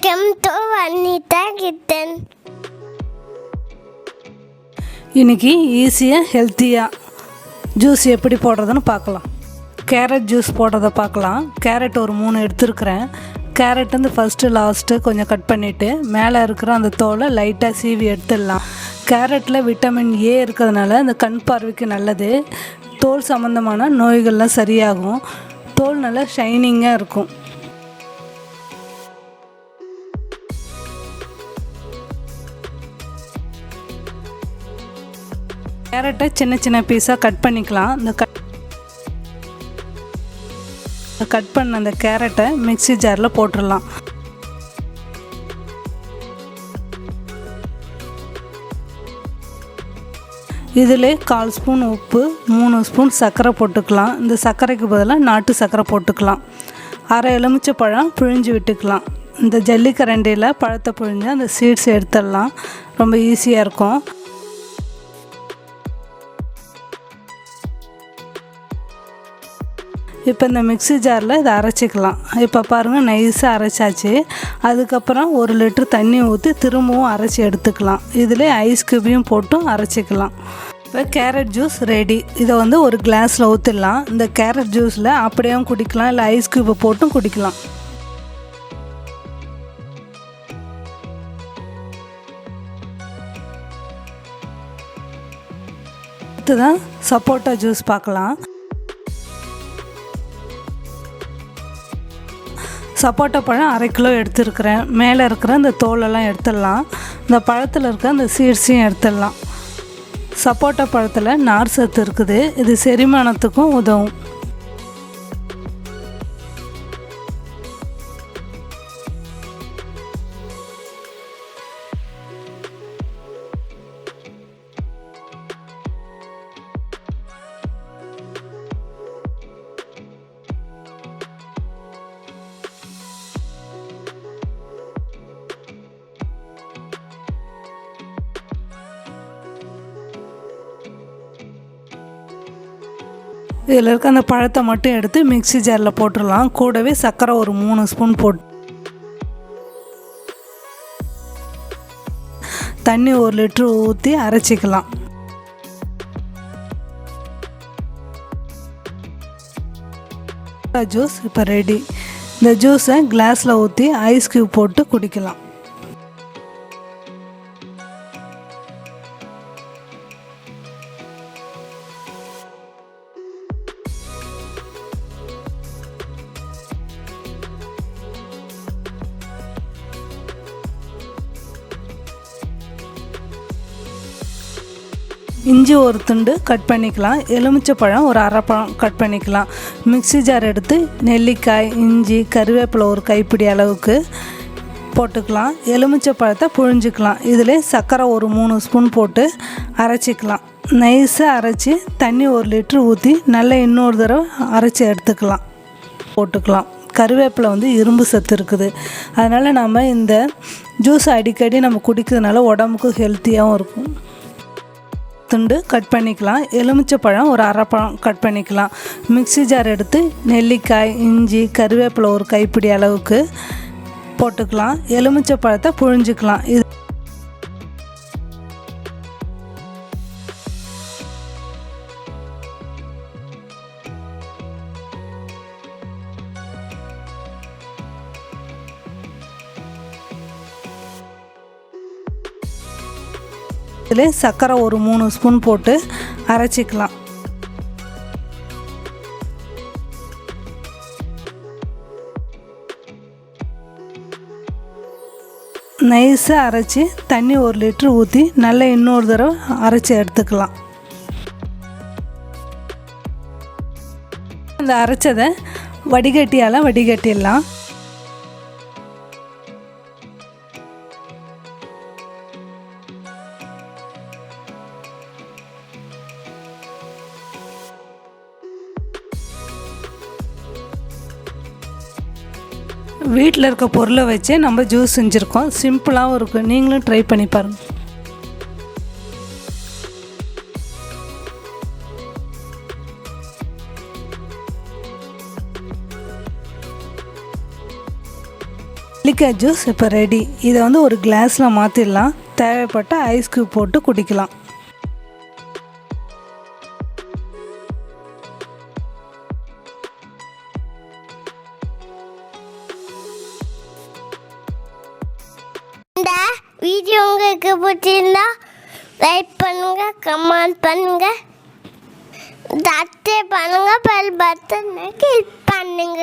Welcome to Vanitha kitchen. இன்றைக்கி ஈஸியாக ஹெல்த்தியாக ஜூஸ் எப்படி போடுறதுன்னு பார்க்கலாம். கேரட் ஜூஸ் போடுறத பார்க்கலாம். கேரட் ஒரு 3 எடுத்துருக்கிறேன். கேரட் வந்து ஃபஸ்ட்டு லாஸ்ட்டு கொஞ்சம் கட் பண்ணிவிட்டு மேலே இருக்கிற அந்த தோலை லைட்டாக சீவி எடுத்துடலாம். கேரட்டில் விட்டமின் ஏ இருக்கிறதுனால இந்த கண் பார்வைக்கு நல்லது. தோல் சம்மந்தமான நோய்கள்லாம் சரியாகும். தோல் நல்லா ஷைனிங்காக இருக்கும். கேரட்டை சின்ன சின்ன பீஸாக கட் பண்ணிக்கலாம். இந்த கட் பண்ண அந்த கேரட்டை மிக்ஸி ஜாரில் போட்டுடலாம். இதில் 1/4 ஸ்பூன் உப்பு, 3 ஸ்பூன் சர்க்கரை போட்டுக்கலாம். இந்த சர்க்கரைக்கு பதிலாக நாட்டு சர்க்கரை போட்டுக்கலாம். அரை எலுமிச்சை பழம் பிழிஞ்சு விட்டுக்கலாம். இந்த ஜல்லிக்கரண்டியில் பழத்தை பிழிஞ்சு அந்த சீட்ஸ் எடுத்துடலாம். ரொம்ப ஈஸியாக இருக்கும். இப்போ இந்த மிக்ஸி ஜாரில் இதை அரைச்சிக்கலாம். இப்போ பாருங்கள், நைஸாக அரைச்சாச்சு. அதுக்கப்புறம் 1 லிட்டர் தண்ணி ஊற்றி திரும்பவும் அரைச்சி எடுத்துக்கலாம். இதில் ஐஸ் க்யூபையும் போட்டும் அரைச்சிக்கலாம். இப்போ கேரட் ஜூஸ் ரெடி. இதை வந்து ஒரு கிளாஸில் ஊற்றிடலாம். இந்த கேரட் ஜூஸில் அப்படியும் குடிக்கலாம், இல்லை ஐஸ் க்யூப்பை போட்டும் குடிக்கலாம். அடுத்ததான் சப்போட்டா ஜூஸ் பார்க்கலாம். சப்போட்டா பழம் 1/2 கிலோ எடுத்துருக்கிறேன். மேலே இருக்கிற இந்த தோலெல்லாம் எடுத்துடலாம். இந்த பழத்தில் இருக்க அந்த சீட்ஸையும் எடுத்துடலாம். சப்போட்டா பழத்தில் நார் சத்து இருக்குது. இது செரிமானத்துக்கும் உதவும். இதில் இருக்க அந்த பழத்தை மட்டும் எடுத்து மிக்ஸி ஜாரில் போட்டுடலாம். கூடவே சர்க்கரை ஒரு 3 ஸ்பூன் போட்டு தண்ணி 1 லிட்டர் ஊற்றி அரைச்சிக்கலாம். ஜூஸ் இப்போ ரெடி. இந்த ஜூஸை கிளாஸில் ஊற்றி ஐஸ் க்யூப் போட்டு குடிக்கலாம். இஞ்சி ஒரு துண்டு கட் பண்ணிக்கலாம். எலுமிச்சை பழம் ஒரு 1/2 பழம் கட் பண்ணிக்கலாம். மிக்ஸி ஜார் எடுத்து நெல்லிக்காய், இஞ்சி, கருவேப்பிலை ஒரு கைப்பிடி அளவுக்கு போட்டுக்கலாம். எலுமிச்சை பழத்தை புழிஞ்சிக்கலாம். இதில் சர்க்கரை ஒரு 3 ஸ்பூன் போட்டு அரைச்சிக்கலாம். நைஸாக அரைச்சி தண்ணி 1 லிட்டர் ஊற்றி நல்லா இன்னொரு தடவை அரைச்சி எடுத்துக்கலாம். போட்டுக்கலாம். கருவேப்பிலை வந்து இரும்பு சத்து இருக்குது. அதனால் நம்ம இந்த ஜூஸ் அடிக்கடி நம்ம குடிக்கிறதுனால உடம்புக்கு ஹெல்த்தியாகவும் இருக்கும். துண்டு கட் பண்ணிக்கலாம். எலுமிச்சை பழம் ஒரு 1/2 பழம் கட் பண்ணிக்கலாம். மிக்ஸி ஜார் எடுத்து நெல்லிக்காய், இஞ்சி, கருவேப்பிலை ஒரு கைப்பிடி அளவுக்கு போட்டுக்கலாம். எலுமிச்சை பழத்தை புழிஞ்சிக்கலாம். இது இதில் சர்க்கரை ஒரு 3 ஸ்பூன் போட்டு அரைச்சிக்கலாம். நைஸாக அரைச்சி தண்ணி 1 லிட்டர் ஊற்றி நல்லா இன்னொரு தடவை அரைச்சி எடுத்துக்கலாம். இந்த அரைச்சதை வடிகட்டியால் வடிகட்டிடலாம். வீட்டில் இருக்க பொருளை வச்சே நம்ம ஜூஸ் செஞ்சுருக்கோம். சிம்பிளாகவும் இருக்கும். நீங்களும் ட்ரை பண்ணி பாருங்கள். நெல்லிக்காய் ஜூஸ் இப்போ ரெடி. இதை வந்து ஒரு கிளாஸில் மாற்றிடலாம். தேவைப்பட்ட ஐஸ் க்யூப் போட்டு குடிக்கலாம். இந்த வீடியோ உங்களுக்கு பிடிச்சிருந்தா லைக் பண்ணுங்க, கமெண்ட் பண்ணுங்க, சப்ஸ்கிரைப் பண்ணுங்க, பெல் பட்டனை கிளிக் பண்ணுங்க.